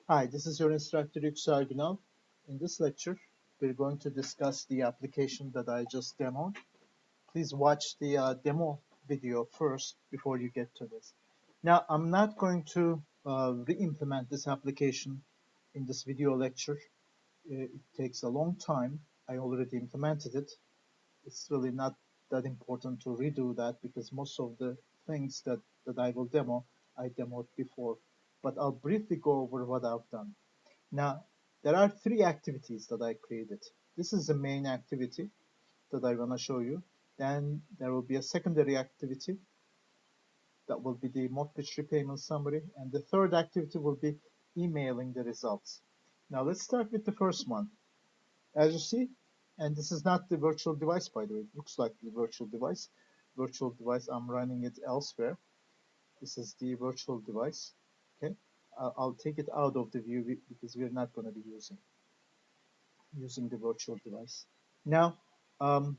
Hi, this is your instructor Yüksel Günal. In this lecture, we're going to discuss the application that I just demoed. Please watch the demo video first before you get to this. Now, I'm not going to re-implement this application in this video lecture. It takes a long time. I already implemented it. It's really not that important to redo that because most of the things that I will demo, I demoed before. But I'll briefly go over what I've done. Now, there are three activities that I created. This is the main activity that I want to show you. Then there will be a secondary activity that will be the mortgage repayment summary. And the third activity will be emailing the results. Now, let's start with the first one. As you see, and this is not the virtual device, by the way. It looks like the virtual device. Virtual device, I'm running it elsewhere. This is the virtual device. Okay, I'll take it out of the view because we're not going to be using the virtual device. Now, um,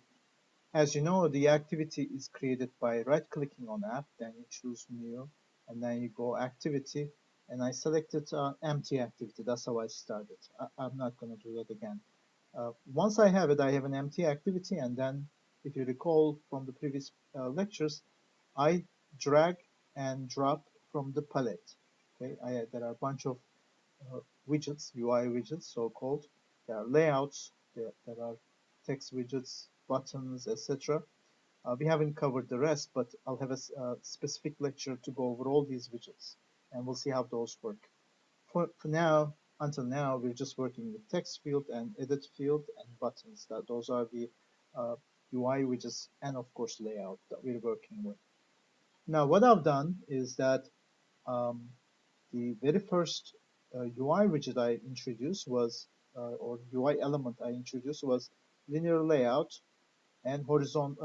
as you know, the activity is created by right-clicking on app, then you choose new, and then you go activity, and I selected empty activity. That's how I started. I'm not going to do that again. Once I have it, I have an empty activity, and then if you recall from the previous lectures, I drag and drop from the palette. Okay, there are a bunch of widgets, UI widgets, so-called. There are layouts, there are text widgets, buttons, etc. We haven't covered the rest, but I'll have a specific lecture to go over all these widgets, and we'll see how those work. For now, until now, we're just working with text field and edit field and buttons. Those are the UI widgets and, of course, layout that we're working with. Now, what I've done is that um, the very first UI widget I introduced was, or UI element I introduced was linear layout and vertical.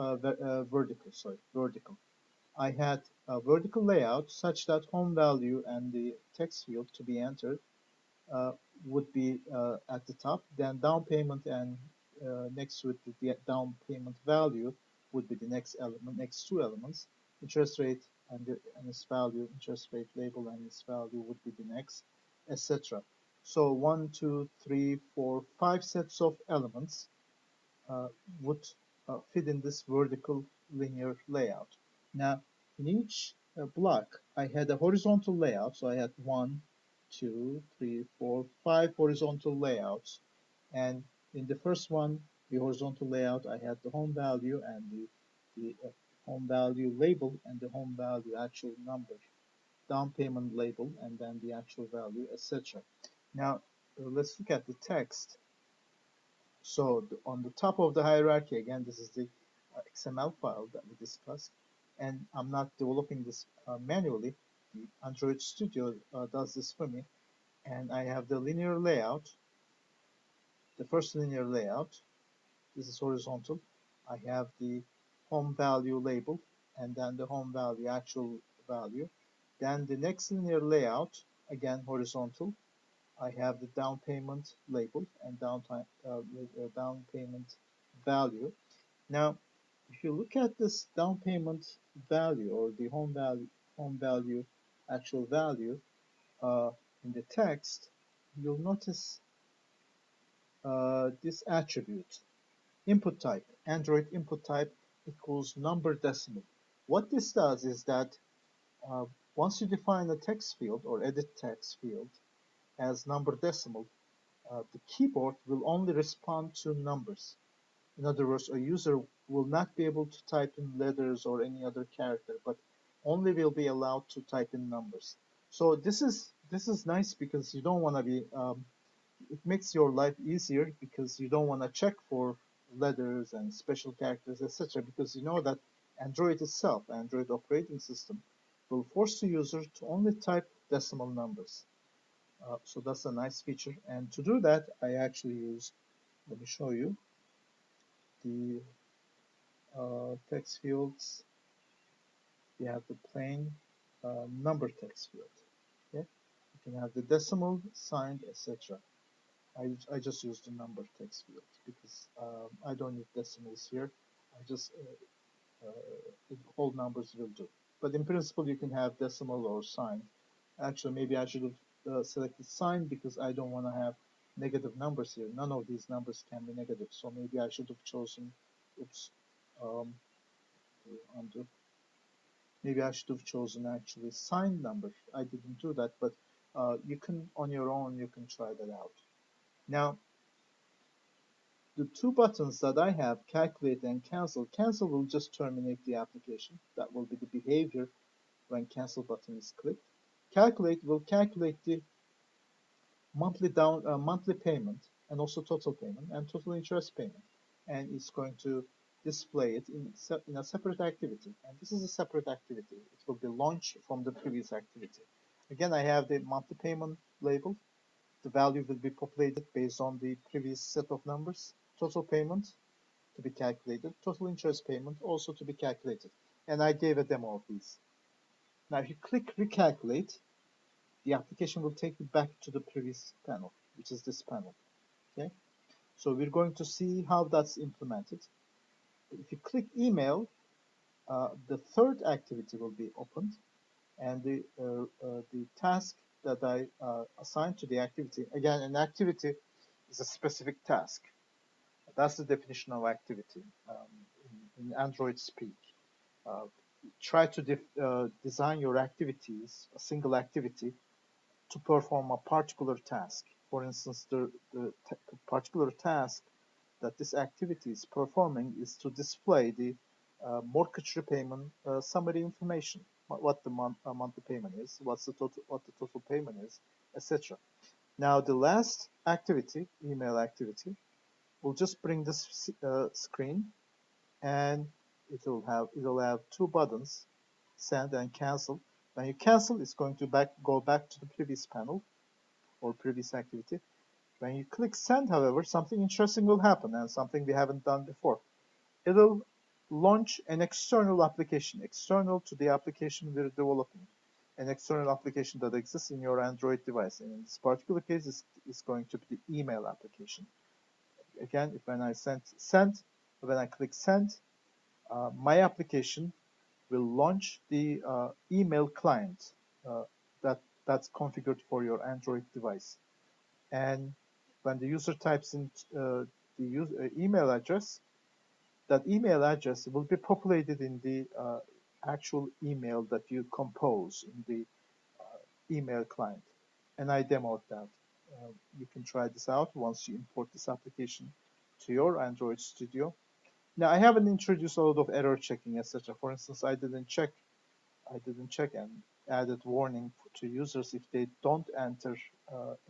I had a vertical layout such that home value and the text field to be entered uh, would be at the top. Then down payment and next with the down payment value would be the next element, next two elements. Interest rate and its value, interest rate label and its value would be the next, etc. So 1, 2, 3, 4, 5 sets of elements uh, would fit in this vertical linear layout. Now, in each block, I had a horizontal layout, so I had 1, 2, 3, 4, 5 horizontal layouts. And in the first one, the horizontal layout, I had the home value and the home value label and the home value actual number, down payment label, and then the actual value, etc. Now, let's look at the text. So on the top of the hierarchy, again, this is the XML file that we discussed, and I'm not developing this manually. The Android Studio does this for me, and I have the linear layout, the first linear layout. This is horizontal. I have the home value label, and then the home value, actual value. Then the next linear layout, again horizontal. I have the down payment label and down payment value. Now, if you look at this down payment value or the home value, actual value in the text, you'll notice this attribute, input type, Android input type equals number decimal. What this does is that uh, once you define a text field or edit text field as number decimal, the keyboard will only respond to numbers. In other words, a user will not be able to type in letters or any other character, but only will be allowed to type in numbers. So this is nice because you don't want to be. It makes your life easier because you don't want to check for letters and special characters, etc. Because you know that Android itself, Android operating system, will force the user to only type decimal numbers. So that's a nice feature. And to do that, I actually use. Let me show you the text fields. We have the plain number text field. Okay, you can have the decimal, signed, etc. I just use the number text field because I don't need decimals here. I just whole numbers will do. But in principle, you can have decimal or signed. Actually, maybe I should have selected sign because I don't want to have negative numbers here. None of these numbers can be negative. So maybe I should have chosen, oops, um, undo. Maybe I should have chosen actually signed number. I didn't do that, but you can, on your own, you can try that out. Now, the two buttons that I have, calculate and cancel, cancel will just terminate the application. That will be the behavior when cancel button is clicked. Calculate will calculate the monthly payment and also total payment and total interest payment, and it's going to display it in a separate activity. And this is a separate activity. It will be launched from the previous activity. Again, I have the monthly payment labeled. The value will be populated based on the previous set of numbers. Total payment to be calculated. Total interest payment also to be calculated. And I gave a demo of these. Now, if you click recalculate, the application will take you back to the previous panel, which is this panel. Okay, so we're going to see how that's implemented. If you click email, the third activity will be opened, and the task that I assigned to the activity, again, an activity is a specific task. That's the definition of activity in Android speak. Uh, Try to design your activities, a single activity, to perform a particular task. For instance, the particular task that this activity is performing is to display the mortgage repayment summary information, what the monthly payment is, what the total payment is, etc. Now, the last activity, email activity, will just bring this screen, and it'll have two buttons, send and cancel. When you cancel, it's going to go back to the previous panel or previous activity. When you click send, however, something interesting will happen and something we haven't done before. It'll launch an external application, external to the application we're developing, an external application that exists in your Android device. And in this particular case, it's going to be the email application. Again, when I when I click send, my application will launch the email client that's configured for your Android device. And when the user types in the email address, that email address will be populated in the actual email that you compose in the email client. And I demoed that. You can try this out once you import this application to your Android Studio. Now, I haven't introduced a lot of error checking, etc. For instance, I didn't check and added warning to users if they don't enter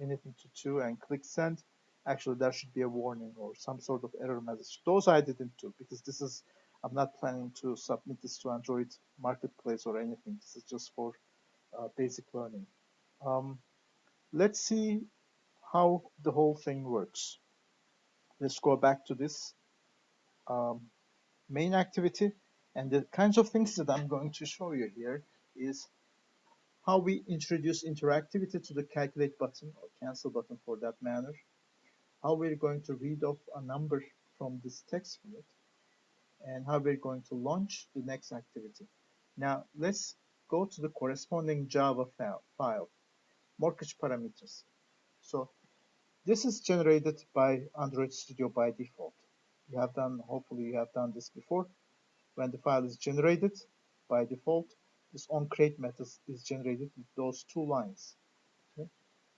anything to two and click send. Actually, there should be a warning or some sort of error message. Those I didn't do because I'm not planning to submit this to Android Marketplace or anything. This is just for basic learning. Let's see how the whole thing works. Let's go back to this main activity, and the kinds of things that I'm going to show you here is how we introduce interactivity to the calculate button or cancel button for that matter, how we're going to read off a number from this text field, and how we're going to launch the next activity. Now, let's go to the corresponding Java file, mortgage parameters. So this is generated by Android Studio by default. Hopefully you have done this before. When the file is generated, by default, this Oncreate method is generated with those two lines. Okay?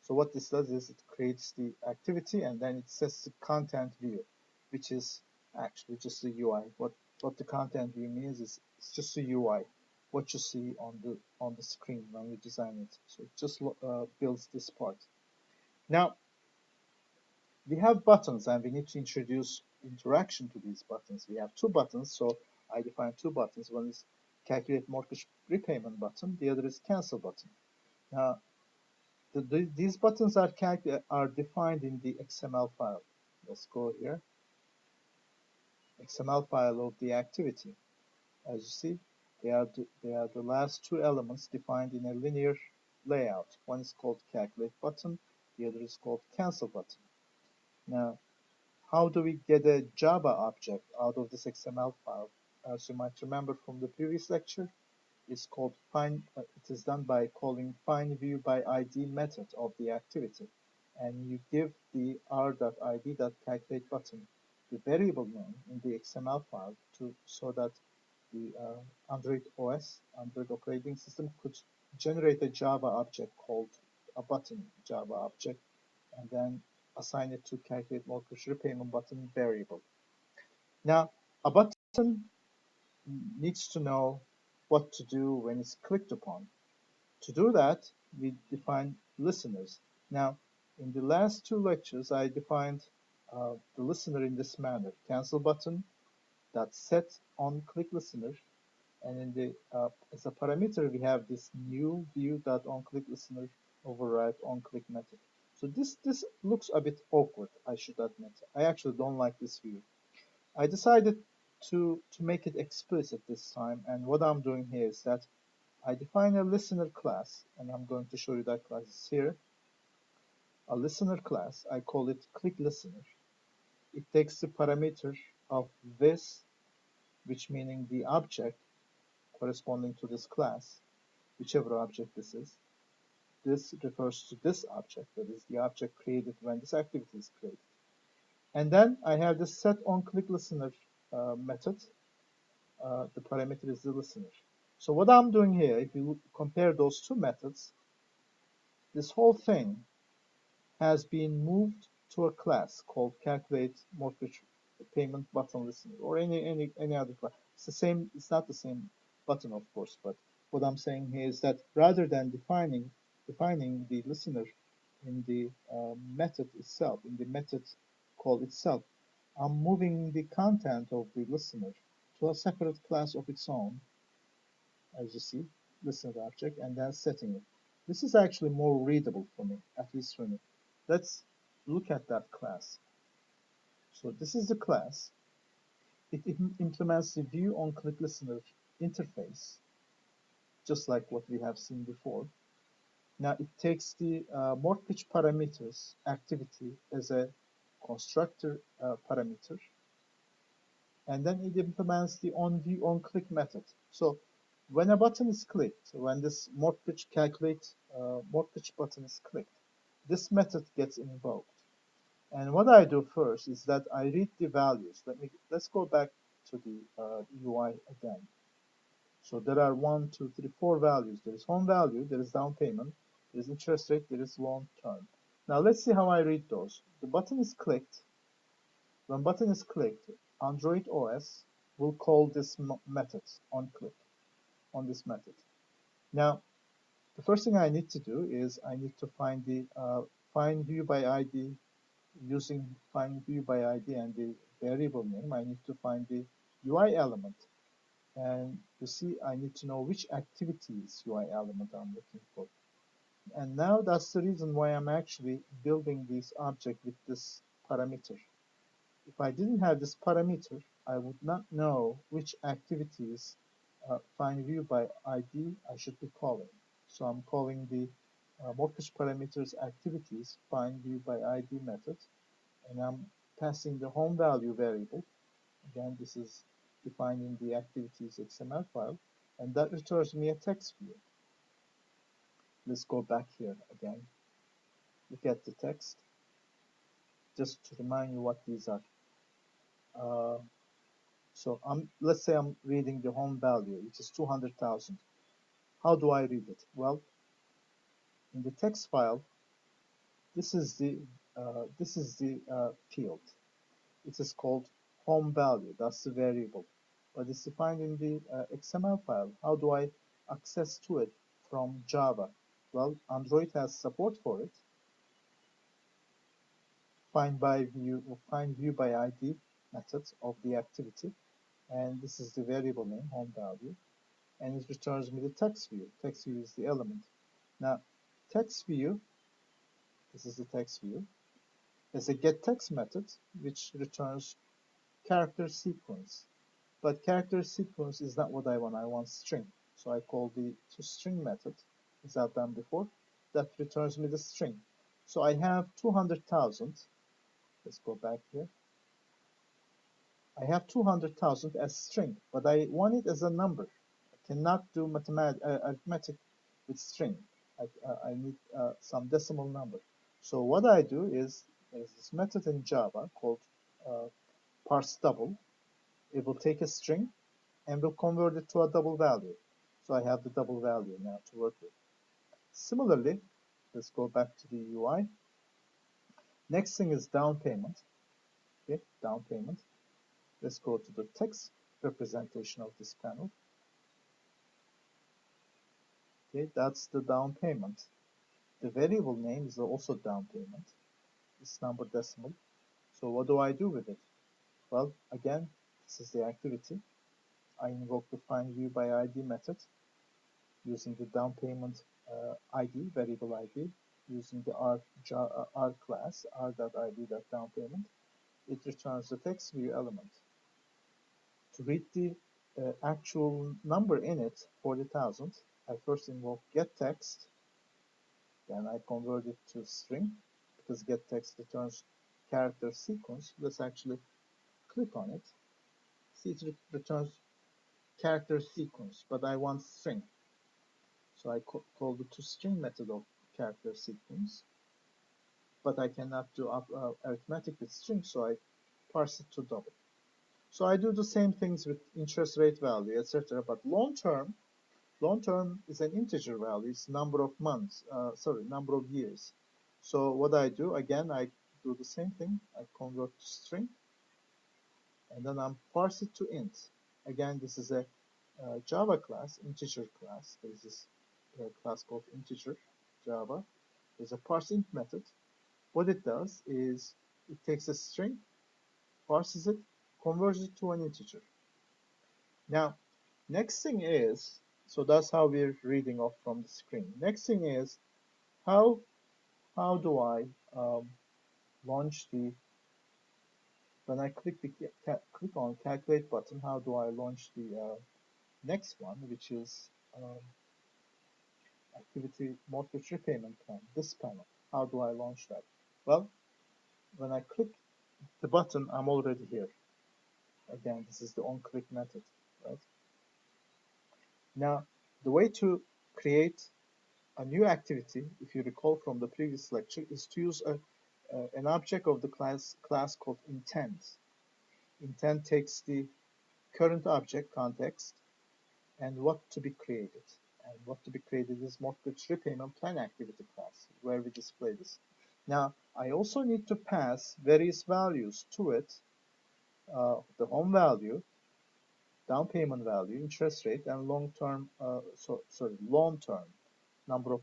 So what this does is it creates the activity and then it sets the content view, which is actually just the UI. What the content view means is it's just the UI, what you see on the screen when you design it. So it just builds this part. Now, we have buttons and we need to introduce interaction to these buttons. We have two buttons, so I define two buttons. One is calculate mortgage repayment button, the other is cancel button. Now, these buttons are defined in the XML file. Let's go here. XML file of the activity. As you see, they are the last two elements defined in a linear layout. One is called calculate button, the other is called cancel button. Now, how do we get a Java object out of this XML file? As you might remember from the previous lecture, is called it is done by calling findViewById method of the activity, and you give the r.id.calculate button the variable name in the XML file so that the Android OS, Android operating system, could generate a Java object called a button Java object, and then assign it to calculate mortgage repayment button variable. Now, a button needs to know what to do when it's clicked upon. To do that, we define listeners. Now, in the last two lectures, I defined the listener in this manner: cancel button that set on click listener, and in the as a parameter we have this new view.onClickListener override onClick method. So this looks a bit awkward, I should admit. I actually don't like this view. I decided to make it explicit this time, and what I'm doing here is that I define a listener class, and I'm going to show you that class is here. A listener class, I call it click listener. It takes the parameter of this, which meaning the object corresponding to this class, whichever object this is. This refers to this object, that is the object created when this activity is created. And then I have the set on click listener method. The parameter is the listener. So what I'm doing here, if you compare those two methods, this whole thing has been moved to a class called calculate mortgage payment button listener, or any other class. It's the same. It's not the same button, of course, but what I'm saying here is that rather than defining the listener in the method itself, in the method call itself, I'm moving the content of the listener to a separate class of its own, as you see, listener object, and then setting it. This is actually more readable for me, at least for me. Let's look at that class. So this is the class. It implements the view on click listener interface, just like what we have seen before. Now it takes the mortgage parameters activity as a constructor parameter, and then it implements the onView onClick method. So when a button is clicked, when this mortgage calculate mortgage button is clicked, this method gets invoked. And what I do first is that I read the values. Let's go back to the UI again. So there are 1, 2, 3, 4 values. There is home value, there is down payment, there is interest rate, there is loan term. Now let's see how I read those. The button is clicked. When button is clicked, Android OS will call this method on click, on this method. Now, the first thing I need to do is I need to find the find view by ID. Using find view by ID and the variable name, I need to find the UI element. And you see, I need to know which activities UI element I'm looking for. And now that's the reason why I'm actually building this object with this parameter. If I didn't have this parameter, I would not know which activities find view by ID I should be calling. So I'm calling the mortgage parameters activities find view by ID method, and I'm passing the home value variable. Again, this is defined in the activities XML file, and that returns me a text view. Let's go back here again. Look at the text, just to remind you what these are. So let's say I'm reading the home value, which is 200,000. How do I read it? Well, in the text file, this is the field. It is called home value. That's the variable, but it's defined in the XML file. How do I access to it from Java? Well, Android has support for it. Find view by ID methods of the activity, and this is the variable name home value, and it returns me the text view. Text view is the element. Now, text view, this is the text view, is a getText method which returns character sequence. But character sequence is not what I want. I want string. So I call the toString method, as I've done before, that returns me the string. So I have 200,000. Let's go back here. I have 200,000 as string, but I want it as a number. cannot do arithmetic with string. I need some decimal number. So what I do is there's this method in Java called uh, parse double. It will take a string and will convert it to a double value. So I have the double value now to work with. Similarly, let's go back to the UI. Next thing is down payment. Okay, down payment. Let's go to the text representation of this panel. Okay, that's the down payment. The variable name is also down payment. It's number decimal. So what do I do with it? Well, again, this is the activity. I invoke the findViewById method using the down payment ID, variable ID, using the R class, r.id.downpayment. It returns the text view element. To read the actual number in it, 40,000, I first invoke getText, then I convert it to string, because getText returns character sequence. Let's actually click on it. See, it returns character sequence, but I want string. So I call the toString method of character sequence, but I cannot do arithmetic with string, so I parse it to double. So I do the same things with interest rate value, etc. But long term is an integer value. It's number of months, number of years. So what I do, again, I do the same thing. I convert to string, and then I parse it to int. Again, this is a Java class, integer class. There is this class called integer Java. There's a parseInt method. What it does is it takes a string, parses it, converts it to an integer. Now, next thing is, so that's how we're reading off from the screen. Next thing is, how do I launch the, when I click on calculate button, how do I launch the next one, which is activity mortgage repayment plan, this panel. How do I launch that? Well, when I click the button, I'm already here. Again, this is the Oncreate method, right? Now, the way to create a new activity, if you recall from the previous lecture, is to use an object of the class called intent. Intent takes the current object context and what to be created. And what to be created is mortgage repayment plan activity class, where we display this. Now, I also need to pass various values to it, the home value, down payment value, interest rate, and long-term, long-term number of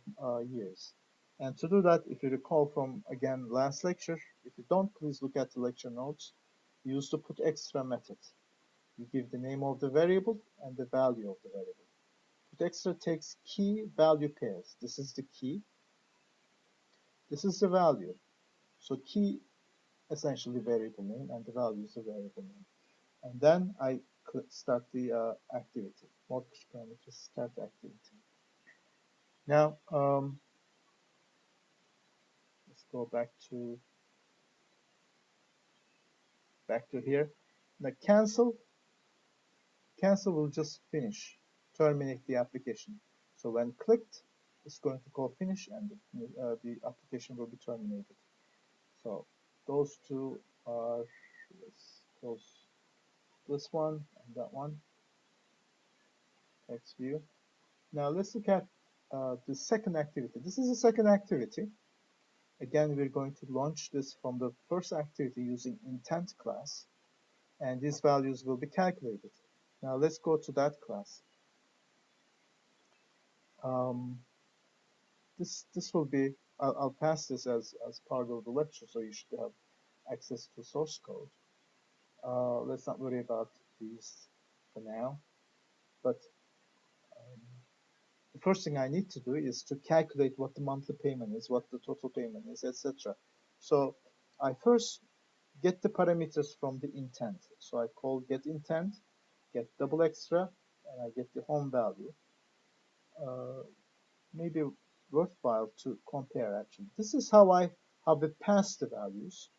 years. And to do that, if you recall from, again, last lecture, if you don't, please look at the lecture notes. You use the putExtra method. You give the name of the variable and the value of the variable. PutExtra takes key value pairs. This is the key. This is the value. So key, essentially variable name, and the value is the variable name. And then I start the activity, mortgage parameters start activity. Now, let's go back to here. Now cancel will just finish, terminate the application. So when clicked, it's going to call finish, and the application will be terminated. So those two are, let's close this one and that one. Textview. Now let's look at the second activity. This is the second activity. Again, we're going to launch this from the first activity using intent class, and these values will be calculated. Now let's go to that class. This will be, I'll pass this as part of the lecture, so you should have access to source code. Let's not worry about these for now, but the first thing I need to do is to calculate what the monthly payment is, what the total payment is, etc. So I first get the parameters from the intent. So I call getIntent, get double extra, and I get the home value. Maybe worthwhile to compare actually. This is how we pass the values,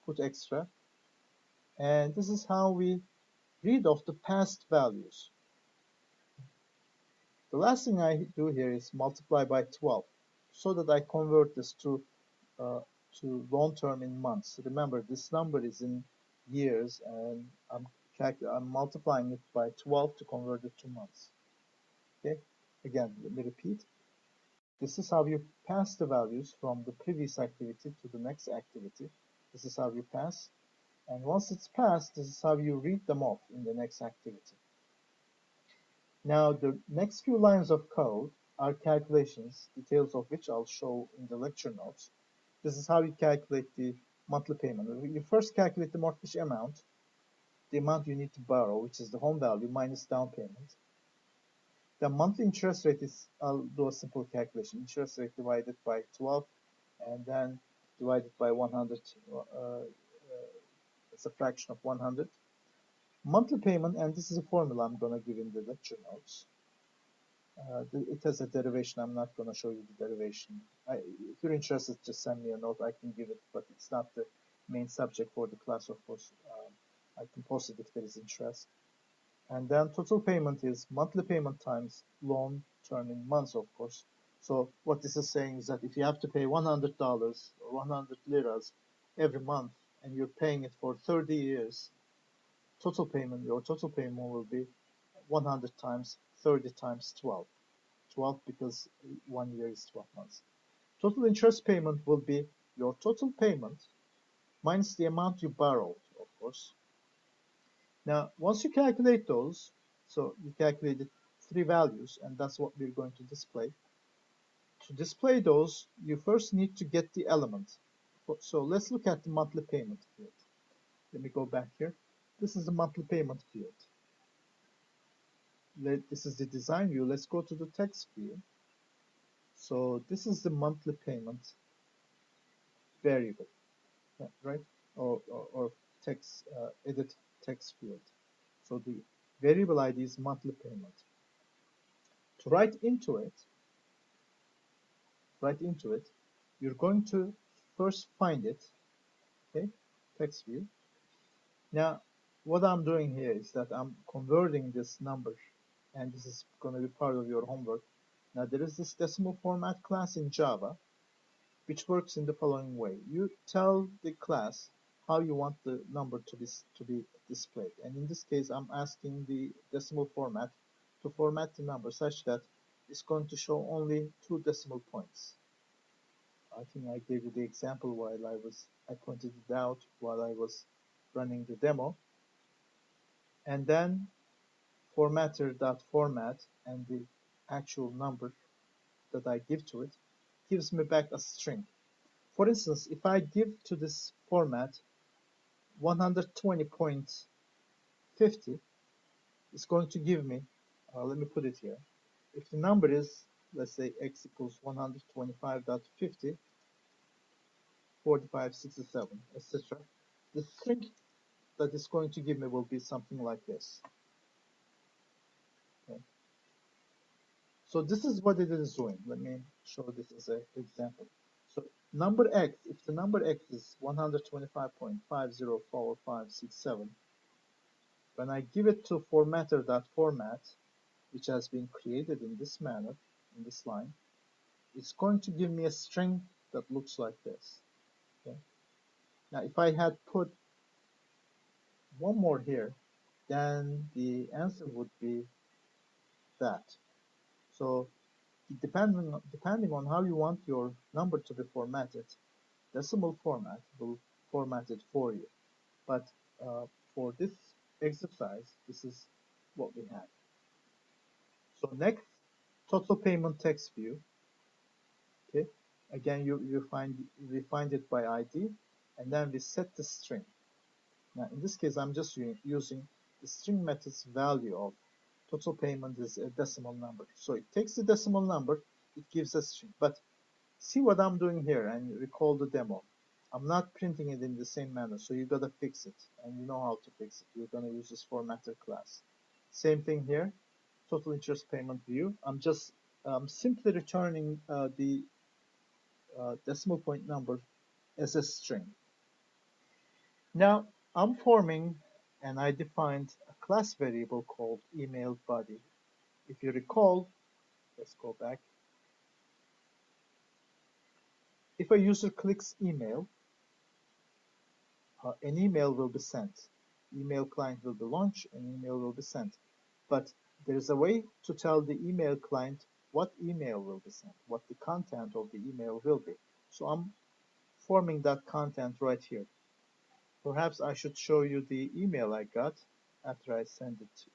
putExtra, and this is how we read off the past values. The last thing I do here is multiply by 12 so that I convert this uh, to long term in months. Remember, this number is in years, and I'm multiplying it by 12 to convert it to months. Okay, again, let me repeat. This is how you pass the values from the previous activity to the next activity. This is how you pass. And once it's passed, this is how you read them off in the next activity. Now, the next few lines of code are calculations, details of which I'll show in the lecture notes. This is how you calculate the monthly payment. You first calculate the mortgage amount, the amount you need to borrow, which is the home value minus down payment. The monthly interest rate is, I'll do a simple calculation. Interest rate divided by 12 and then divided by 100 as a fraction of 100. Monthly payment, and this is a formula I'm going to give in the lecture notes. It has a derivation. I'm not going to show you the derivation. If you're interested, just send me a note. I can give it, but it's not the main subject for the class, of course. I can post it if there is interest. And then total payment is monthly payment times loan term in months, of course. So what this is saying is that if you have to pay $100 or 100 liras every month, and you're paying it for 30 years, your total payment will be 100 times 30 times 12. 12 because 1 year is 12 months. Total interest payment will be your total payment minus the amount you borrowed, of course. Now, once you calculate those, so you calculated three values, and that's what we're going to display. To display those, you first need to get the element. So let's look at the monthly payment field. Let me go back here. This is the monthly payment field. This is the design view. Let's go to the text view. So this is the monthly payment variable, right? Or text edit text field. So the variable ID is monthly payment. To write into it, you're going to first find it, okay? Text view. Now, what I'm doing here is that I'm converting this number, and this is going to be part of your homework. Now, there is this decimal format class in Java, which works in the following way. You tell the class how you want the number to be displayed. And in this case, I'm asking the decimal format to format the number such that it's going to show only 2 decimal points. I think I gave you the example while I pointed it out while I was running the demo. And then formatter.format and the actual number that I give to it gives me back a string. For instance, if I give to this format 120.50, it's going to give me, let me put it here. If the number is, let's say x equals 125.50, 4567, etc., the string that is going to give me will be something like this. Okay. So this is what it is doing. Let me show this as an example. So number x, if the number x is 125.504567, when I give it to formatter.format, which has been created in this manner, in this line, it's going to give me a string that looks like this. Okay. Now, if I had put one more here, then the answer would be that. So depending on how you want your number to be formatted, decimal format will format it for you. But for this exercise, this is what we have. So next, total payment text view. Okay, again we find it by ID, and then we set the string. Now in this case, I'm just using the string method's value of total payment is a decimal number. So it takes the decimal number, it gives a string. But see what I'm doing here and recall the demo. I'm not printing it in the same manner, so you gotta fix it, and you know how to fix it. You're gonna use this formatter class. Same thing here, total interest payment view. I'm just simply returning the decimal point number as a string. Now I'm forming, and I defined a class variable called email body. If you recall, Let's go back. If a user clicks email, an email will be sent. Email client will be launched, an email will be sent. But there is a way to tell the email client what email will be sent, what the content of the email will be. So I'm forming that content right here. Perhaps I should show you the email I got after I send it.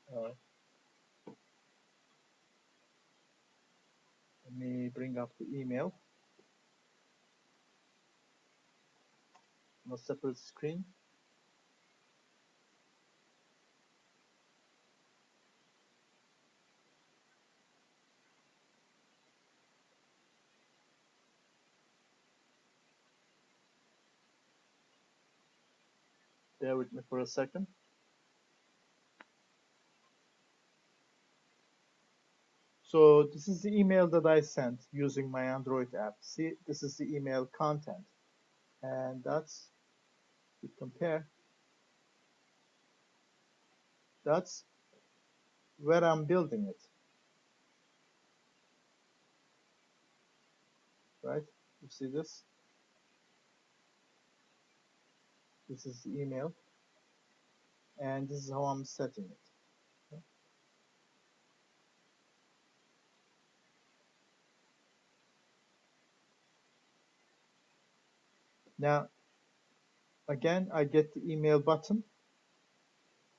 Let me bring up the email on a separate screen. Bear with me for a second. So this is the email that I sent using my Android app. See, this is the email content. And that's, we compare, that's where I'm building it, right? You see this? This is the email, and this is how I'm setting it. Okay? Now, again, I get the email button,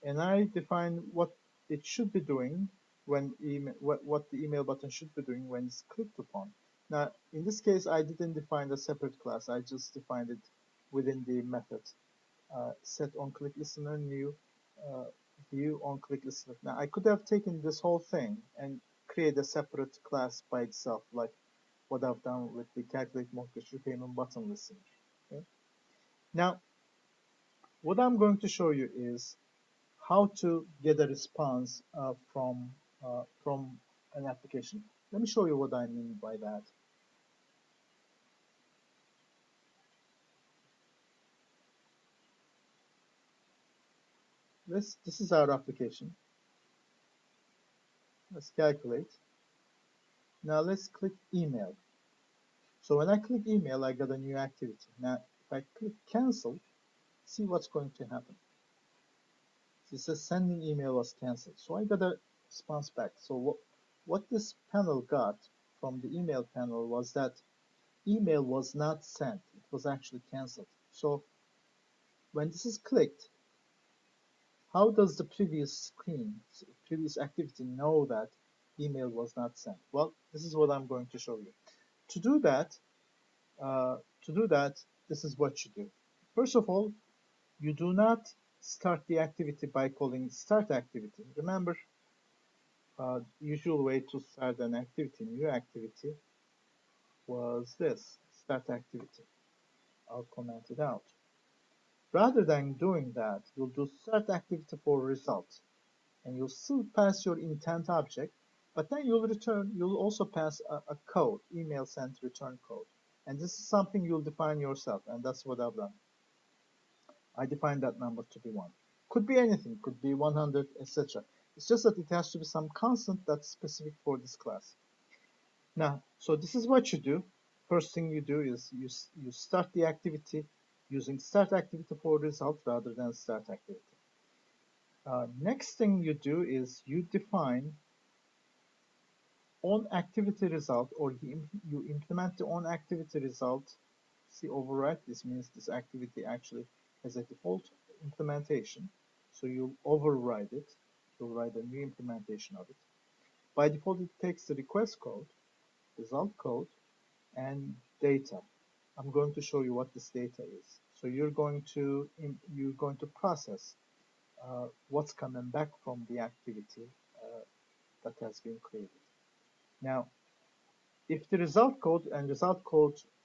and I define what it should be doing when what the email button should be doing when it's clicked upon. Now, in this case, I didn't define a separate class. I just defined it within the method. Set onClick listener new view onClick listener. Now, I could have taken this whole thing and create a separate class by itself, like what I've done with the calculate mortgage repayment button listener. Okay? Now, what I'm going to show you is how to get a response from an application. Let me show you what I mean by that. This is our application. Let's calculate. Now let's click email. So when I click email, I got a new activity. Now if I click cancel, see what's going to happen. It says sending email was canceled. So I got a response back. So what this panel got from the email panel was that email was not sent. It was actually canceled. So when this is clicked, how does the previous activity know that email was not sent? Well, this is what I'm going to show you. To do that, this is what you do. First of all, you do not start the activity by calling start activity. Remember, usual way to start an activity, new activity, was this, start activity. I'll comment it out. Rather than doing that, you'll do start activity for result, and you'll still pass your intent object, but then you'll also pass a code, email sent return code. And this is something you'll define yourself, and that's what I've done. I define that number to be 1. Could be anything, could be 100, etc. It's just that it has to be some constant that's specific for this class. Now, so this is what you do. First thing you do is you start the activity using start activity for result rather than start activity. Next thing you do is you define on activity result, or you implement the on activity result. See, override, this means this activity actually has a default implementation. So you override it, you'll write a new implementation of it. By default, it takes the request code, result code, and data. I'm going to show you what this data is. So you're going to process what's coming back from the activity that has been created. Now, if the result code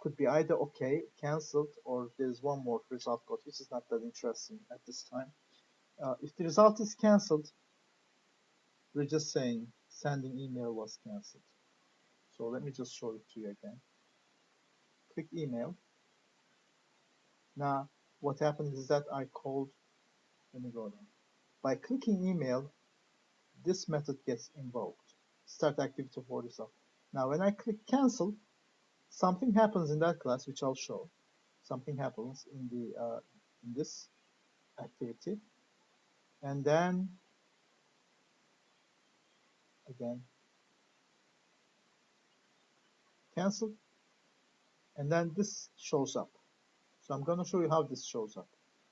could be either okay, cancelled, or there's one more result code, which is not that interesting at this time. If the result is cancelled, we're just saying sending email was cancelled. So let me just show it to you again. Click email. Now, what happens is that I called, let me go down. By clicking email, this method gets invoked. Start activity for result. Now when I click cancel, something happens in that class, which I'll show. Something happens in this activity, and then again cancel, and then this shows up. So I'm going to show you how this shows up.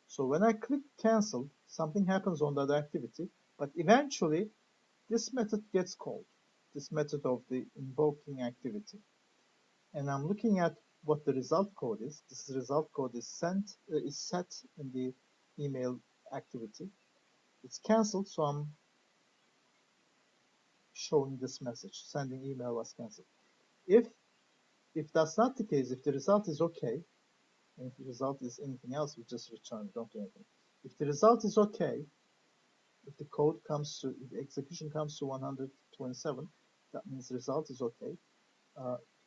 So when I click cancel, something happens on that activity, but eventually this method gets called, this method of the invoking activity. And I'm looking at what the result code is. This result code is set in the email activity. It's canceled, so I'm showing this message, sending email was canceled. If that's not the case, if the result is okay, and if the result is anything else, we just return, don't do anything. If the result is okay, if the code comes to, if the execution comes to 127, that means the result is okay.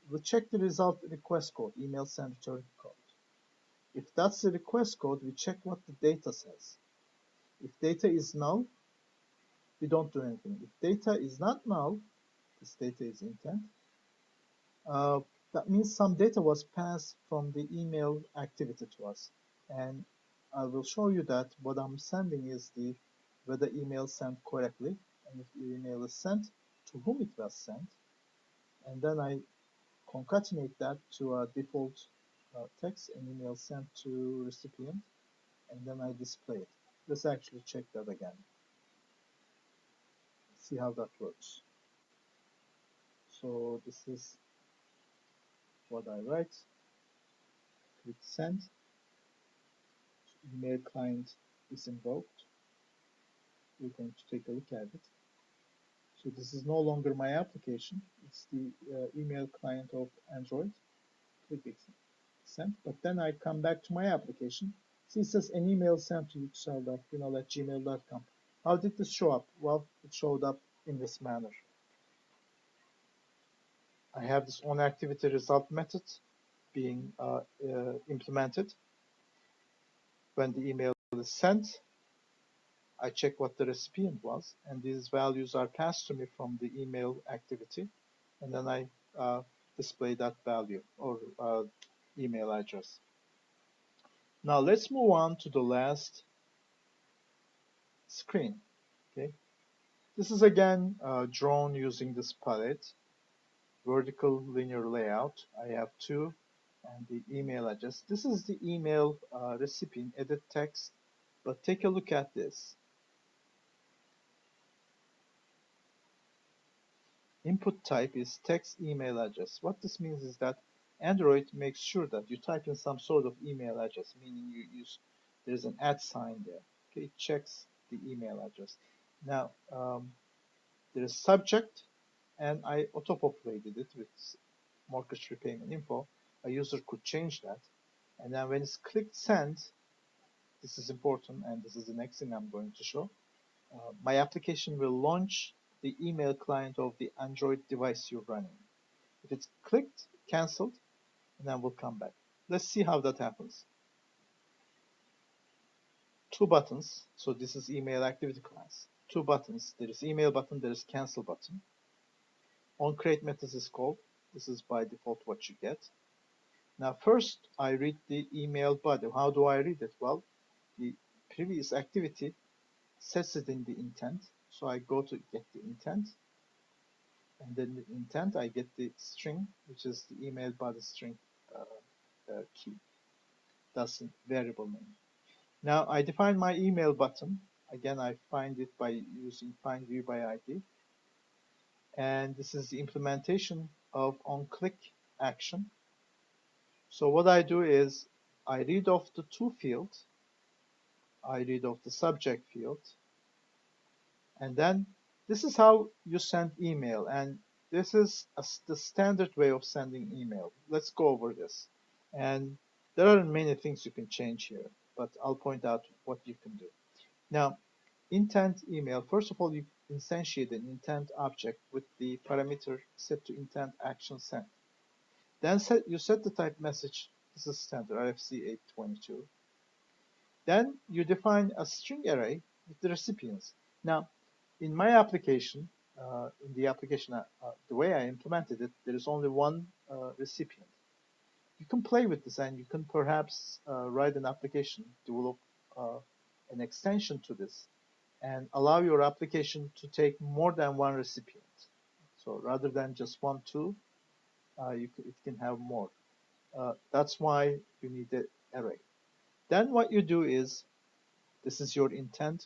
We'll check the result request code, email send return code. If that's the request code, we check what the data says. If data is null, we don't do anything. If data is not null, this data is intent, that means some data was passed from the email activity to us. And I will show you that what I'm sending is whether email sent correctly, and if the email is sent, to whom it was sent. And then I concatenate that to a default text, an email sent to recipient, and then I display it. Let's actually check that again. See how that works. So this is what I write. Click send. Email client is invoked. We're going to take a look at it. So this is no longer my application. It's the email client of Android. Click send. But then I come back to my application. See, it says an email sent to yuksel.gunal@gmail.com. How did this show up? Well, it showed up in this manner. I have this onActivityResult method being implemented. When the email is sent, I check what the recipient was, and these values are passed to me from the email activity, and then I display that value or email address. Now let's move on to the last screen. Okay, this is again drawn using this palette, vertical linear layout. I have two, and the email address. This is the email recipient, edit text, but take a look at this. Input type is text email address. What this means is that Android makes sure that you type in some sort of email address, meaning there's an @ sign there. Okay, it checks the email address. Now, there is subject, and I auto-populated it with mortgage repayment info. A user could change that. And then when it's clicked send, this is important, and this is the next thing I'm going to show. My application will launch the email client of the Android device you're running. If it's clicked, cancelled, and then we'll come back. Let's see how that happens. Two buttons. So this is email activity class. Two buttons. There is email button, there is cancel button. Oncreate Method is called. This is by default what you get. Now first, I read the email body. How do I read it? Well, the previous activity sets it in the intent. So I go to get the intent, and then the intent I get the string, which is the email body string key. That's the variable name. Now I define my email button. Again, I find it by using find view by ID. And this is the implementation of onClick action. So what I do is I read off the to field. I read off the subject field. And then this is how you send email. And this is the standard way of sending email. Let's go over this. And there are many things you can change here, but I'll point out what you can do. Now, intent email. First of all, you instantiate an intent object with the parameter set to intent action sent. Then you set the type message. This is standard RFC 822. Then you define a string array with the recipients. Now, in my application, in the application, the way I implemented it, there is only one recipient. You can play with this, and you can perhaps write an application, develop an extension to this, and allow your application to take more than one recipient. So rather than just one tool, it can have more. That's why you need the array. Then what you do is, this is your intent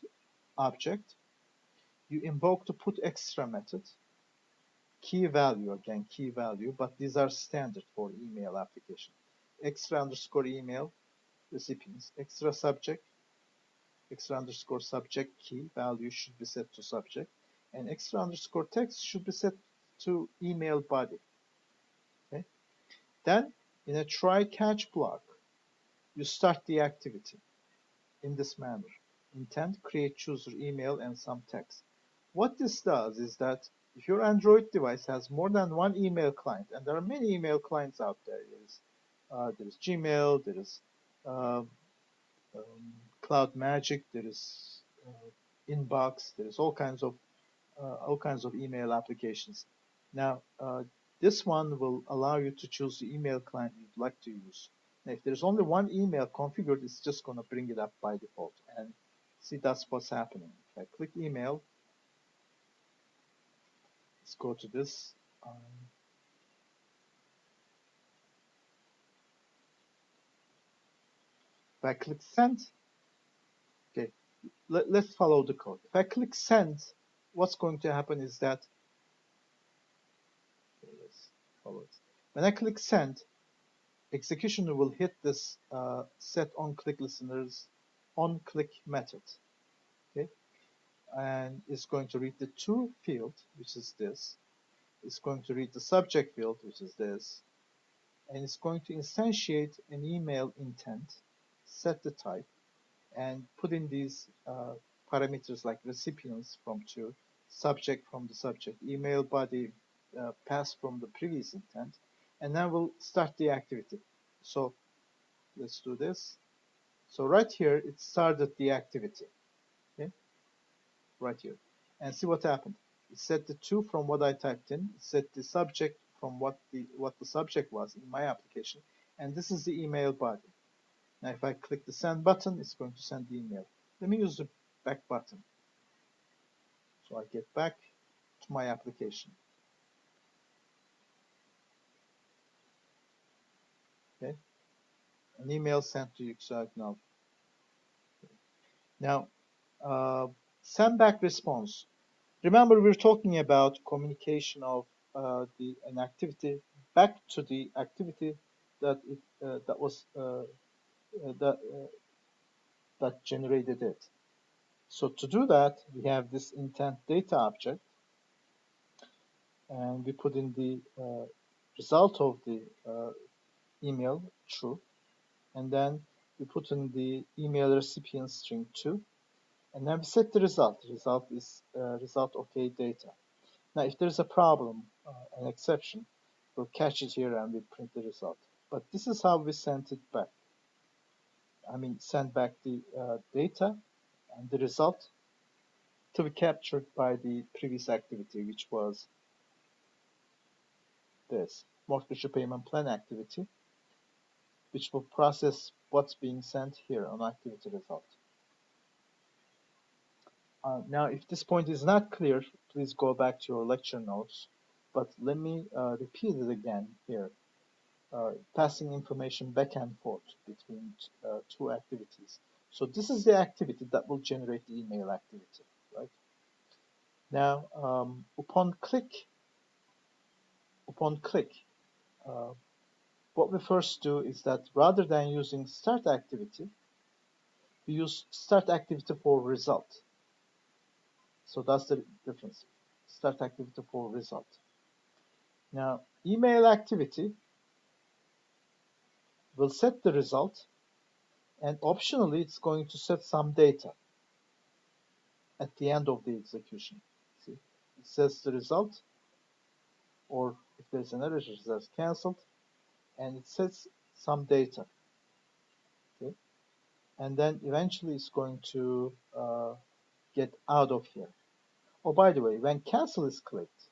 object. You invoke the put extra method, key value, again, key value, but these are standard for email application. Extra underscore email recipients, extra subject, extra underscore subject key value should be set to subject, and extra underscore text should be set to email body. Okay? Then in a try catch block, you start the activity in this manner. Intent, create chooser email, and some text. What this does is that if your Android device has more than one email client, and there are many email clients out there, there is Gmail, there is um, Cloud Magic, there is Inbox, there is all kinds of email applications. Now, this one will allow you to choose the email client you'd like to use. Now, if there's only one email configured, it's just going to bring it up by default. And see, that's what's happening. If I click email, let's go to this. If I click send, okay, let's follow the code. If I click send, what's going to happen is that, okay, let's follow it. When I click send, execution will hit this set on click listeners on click method. Okay, and it's going to read the to field, which is this. It's going to read the subject field, which is this, and it's going to instantiate an email intent, set the type, and put in these parameters like recipients from to, subject from the subject, email body pass from the previous intent, and then we'll start the activity. So let's do this. So right here, it started the activity, okay, right here. And see what happened. It set the to from what I typed in, it set the subject from what the subject was in my application, and this is the email body. Now if I click the send button, it's going to send the email. Let me use the back button. So I get back to my application. Okay, an email sent to you, so now. Now, send back response. Remember, we're talking about communication of an activity back to the activity that that was that that generated it. So to do that, we have this intent data object, and we put in the result of the email true, and then we put in the email recipient string 2, and then we set the result. The result is result okay data. Now, if there's a problem, an exception, we'll catch it here and we print the result. But this is how we sent it back. I mean, send back the data and the result to be captured by the previous activity, which was this mortgage payment plan activity, which will process what's being sent here on activity result. Now, if this point is not clear, please go back to your lecture notes. But let me repeat it again here. Passing information back and forth between two activities. So this is the activity that will generate the email activity, right? Now, upon click, what we first do is that rather than using start activity, we use start activity for result. So that's the difference. Start activity for result. Now, email activity will set the result, and optionally, it's going to set some data at the end of the execution. See, it says the result, or if there's an error, it says canceled, and it sets some data. Okay, and then eventually it's going to get out of here. Oh, by the way, when cancel is clicked,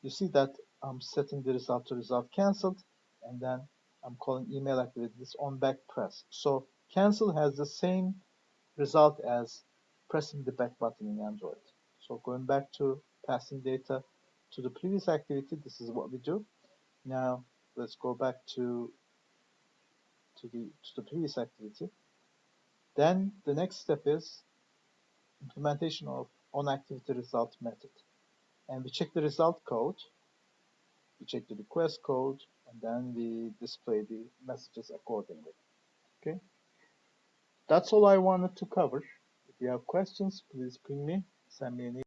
you see that I'm setting the result to result canceled, and then I'm calling email activity this on back press. So cancel has the same result as pressing the back button in Android. So going back to passing data to the previous activity, this is what we do. Now let's go back to the previous activity. Then the next step is implementation of onActivityResult method. And we check the result code, we check the request code, and then we display the messages accordingly. Okay, that's all I wanted to cover. If you have questions, please ping me, send me an email.